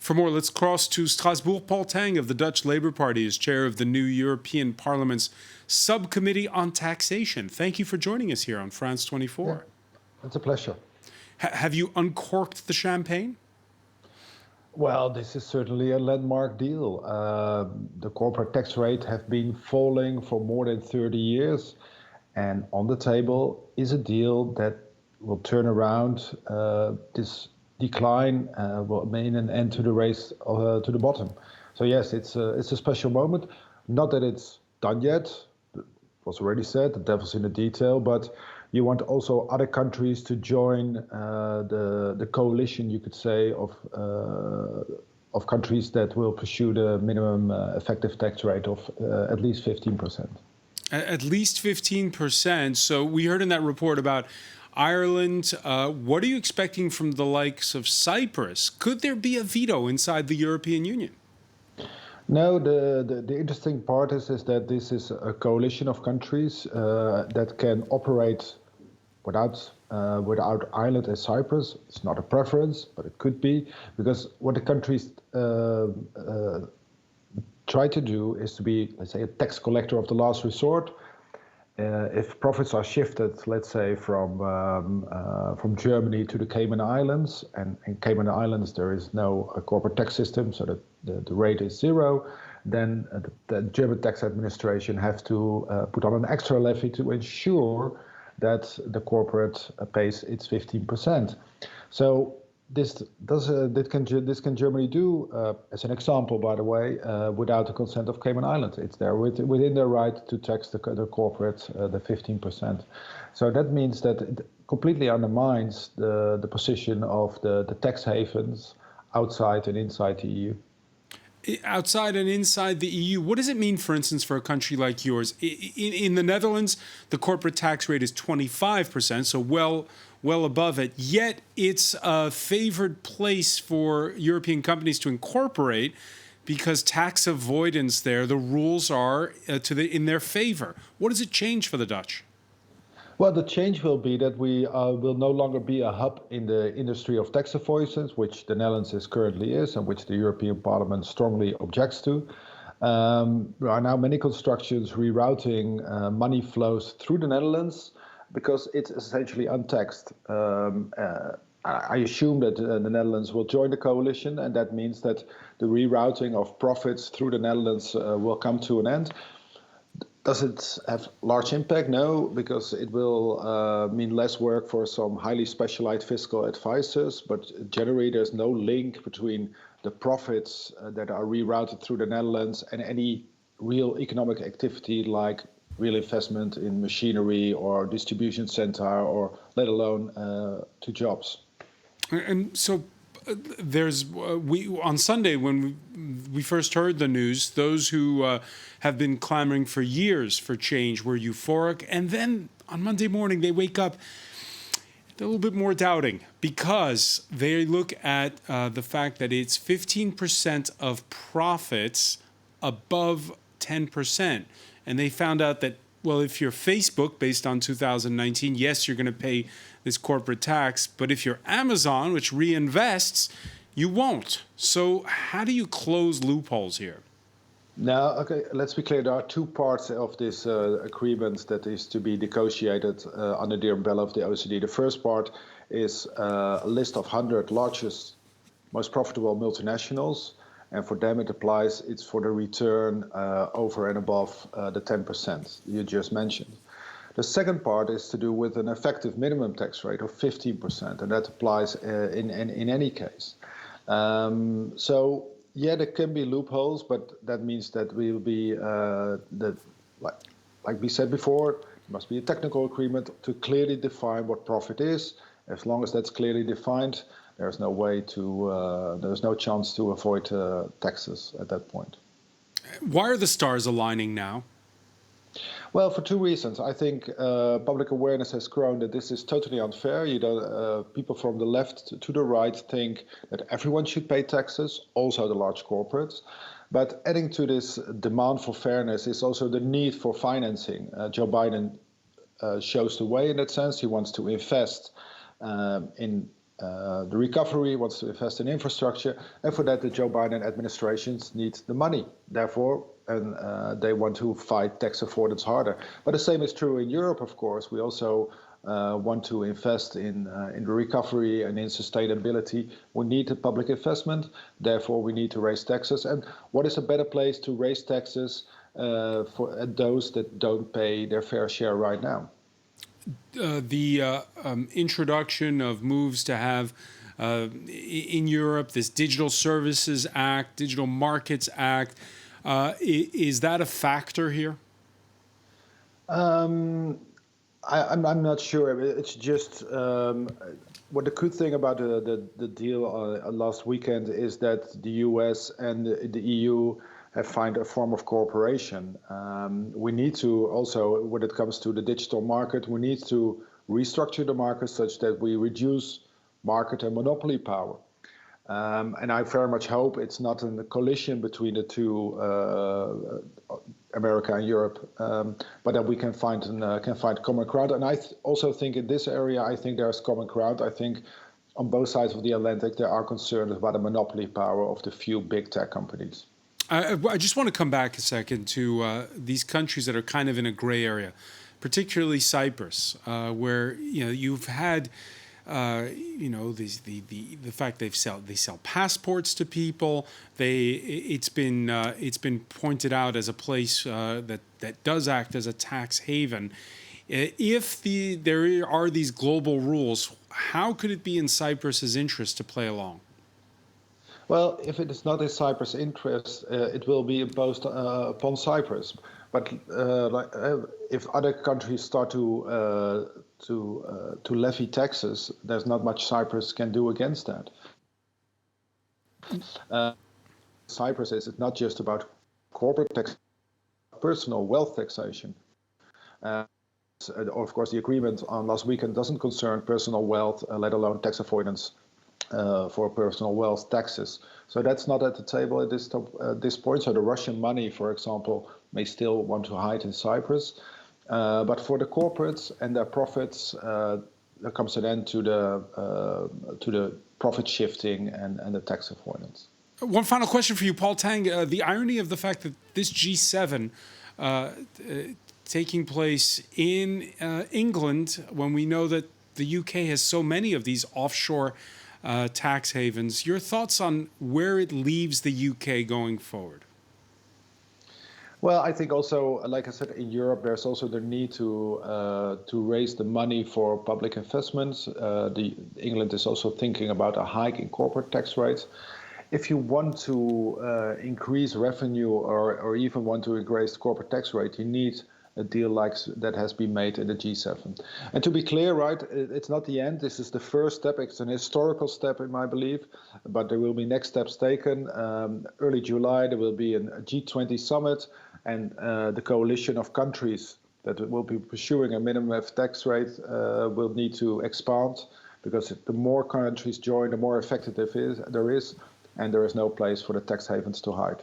For more, let's cross to Strasbourg. Paul Tang of the Dutch Labour Party is chair of the new European Parliament's Subcommittee on Taxation. Thank you for joining us here on France 24. Yeah, it's a pleasure. Have you uncorked the champagne? Well, this is certainly a landmark deal. The corporate tax rate has been falling for more than 30 years. And on the table is a deal that will turn around this decline, will mean an end to the race to the bottom. So yes, it's a special moment. Not that it's done yet. It was already said, the devil's in the detail, but you want also other countries to join the coalition, you could say, of countries that will pursue the minimum effective tax rate of at least 15%. At least 15%. So we heard in that report about Ireland. What are you expecting from the likes of Cyprus? Could there be a veto inside the European Union? No, the interesting part is that this is a coalition of countries that can operate without Ireland and Cyprus. It's not a preference, but it could be, because what the countries try to do is to be, let's say, a tax collector of the last resort. If profits are shifted, let's say, from Germany to the Cayman Islands, and in Cayman Islands there is no corporate tax system, so that the rate is zero, then the German tax administration have to put on an extra levy to ensure that the corporate pays its 15%. So this can Germany do, as an example, by the way, without the consent of Cayman Islands. It's there within their right to tax the corporate the 15%. So that means that it completely undermines the position of the tax havens outside and inside the EU. Outside and inside the EU, what does it mean, for instance, for a country like yours? In the Netherlands, the corporate tax rate is 25%, so well above it. Yet it's a favored place for European companies to incorporate because tax avoidance there, the rules are in their favor. What does it change for the Dutch? Well, the change will be that we will no longer be a hub in the industry of tax avoidance, which the Netherlands currently is, and which the European Parliament strongly objects to. There are now many constructions rerouting money flows through the Netherlands because it's essentially untaxed. I assume that the Netherlands will join the coalition, and that means that the rerouting of profits through the Netherlands will come to an end. Does it have large impact? No, because it will mean less work for some highly specialized fiscal advisors, but generally there's no link between the profits that are rerouted through the Netherlands and any real economic activity like real investment in machinery or distribution center, or let alone to jobs. And so on Sunday, when we first heard the news, those who have been clamoring for years for change were euphoric. And then on Monday morning, they wake up a little bit more doubting because they look at the fact that it's 15% of profits above 10%. And they found out that, well, if you're Facebook, based on 2019, yes, you're going to pay this corporate tax. But if you're Amazon, which reinvests, you won't. So how do you close loopholes here? Now, okay, let's be clear. There are two parts of this agreement that is to be negotiated under the umbrella of the OECD. The first part is a list of 100 largest, most profitable multinationals. And for them, it's for the return over and above the 10% you just mentioned. The second part is to do with an effective minimum tax rate of 15%, and that applies in any case. So, yeah, there can be loopholes, but that means that we will be, like we said before, there must be a technical agreement to clearly define what profit is. As long as that's clearly defined, there's no chance to avoid taxes at that point. Why are the stars aligning now? Well, for two reasons. I think public awareness has grown that this is totally unfair. People from the left to the right think that everyone should pay taxes, also the large corporates. But adding to this demand for fairness is also the need for financing. Joe Biden shows the way in that sense. He wants to invest in The recovery wants to invest in infrastructure, and for that, the Joe Biden administrations need the money. Therefore, and they want to fight tax avoidance harder. But the same is true in Europe, of course. We also want to invest in the recovery and in sustainability. We need the public investment. Therefore, we need to raise taxes. And what is a better place to raise taxes for those that don't pay their fair share right now? The introduction of moves to have in Europe this Digital Services Act, Digital Markets Act, is that a factor here? I'm not sure. It's just what the good thing about the deal last weekend is that the US and the EU have found a form of cooperation. We need to also, when it comes to the digital market, we need to restructure the market such that we reduce market and monopoly power. And I very much hope it's not a collision between the two, America and Europe, but that we can find common ground. And I also think in this area, I think there's common ground. I think on both sides of the Atlantic, there are concerns about the monopoly power of the few big tech companies. I just want to come back a second to these countries that are kind of in a gray area, particularly Cyprus, where you've had the fact they sell passports to people. It's been pointed out as a place that does act as a tax haven. If there are these global rules, how could it be in Cyprus's interest to play along? Well, if it is not in Cyprus' interest, it will be imposed upon Cyprus. But if other countries start to levy taxes, there's not much Cyprus can do against that. Cyprus is not just about corporate tax, personal wealth taxation. Of course, the agreement on last weekend doesn't concern personal wealth, let alone tax avoidance. For personal wealth taxes. So that's not at the table at this point. So the Russian money, for example, may still want to hide in Cyprus. But for the corporates and their profits, there comes an end to the profit shifting and the tax avoidance. One final question for you, Paul Tang. The irony of the fact that this G7 taking place in England, when we know that the UK has so many of these offshore tax havens. Your thoughts on where it leaves the UK going forward? Well, I think also, like I said, in Europe, there's also the need to raise the money for public investments. England is also thinking about a hike in corporate tax rates. If you want to increase revenue or even want to increase corporate tax rate, you need a deal like that has been made in the G7. And to be clear, right, it's not the end. This is the first step. It's an historical step, in my belief, but there will be next steps taken. Early July, there will be a G20 summit, and the coalition of countries that will be pursuing a minimum tax rate will need to expand, because the more countries join, the more effective there is, and there is no place for the tax havens to hide.